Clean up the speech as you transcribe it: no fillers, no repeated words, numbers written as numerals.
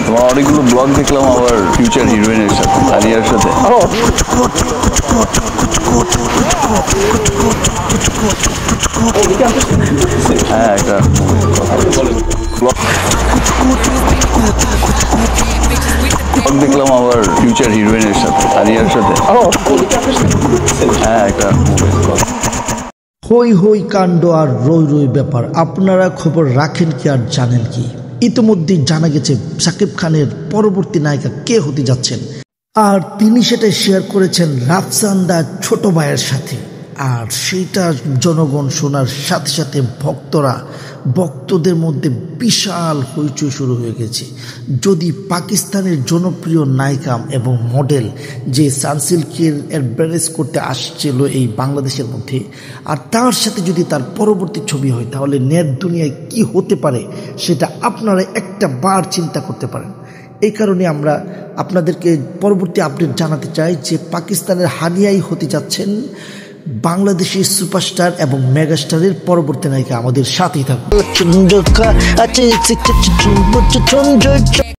তোমার অনেকগুলো ব্লগ দেখলাম আবার ফিউচার হিরোইনের সাথে, আলিয়ার সাথে। হ্যাঁ, একটা ব্লগ দেখলাম আবার ফিউচার হিরোইনের সাথে, আলিয়ার সাথে। হ্যাঁ, একটা হই হই কাণ্ড আর রই রই ব্যাপার। আপনারা খবর রাখেন কি আর জানেন কি? ইতিমধ্যেই জানা গেছে শাকিব খানের পরবর্তী নায়িকা কে হতে যাচ্ছেন, আর তিনি সেটা শেয়ার করেছেন রাফসান্দা ছোট ভাইয়ের সাথে। আর সেইটা জনগণ শোনার সাথে সাথে ভক্তদের মধ্যে বিশাল হইচই শুরু হয়ে গেছে। যদি পাকিস্তানের জনপ্রিয় নায়িকা এবং মডেল যে সানসিল্কের অ্যাডভার্টাইজ করতে আসছিল এই বাংলাদেশের মধ্যে, আর তার সাথে যদি তার পরবর্তী ছবি হয়, তাহলে নেট দুনিয়ায় কি হতে পারে সেটা আপনারা একটা বার চিন্তা করতে পারেন। এই কারণে আমরা আপনাদেরকে পরবর্তী আপডেট জানাতে চাই যে পাকিস্তানের হানিয়াই হতে যাচ্ছেন বাংলাদেশের সুপারস্টার এবং মেগাস্টারের পরবর্তী নায়িকা। আমাদের সাথেই থাকুন।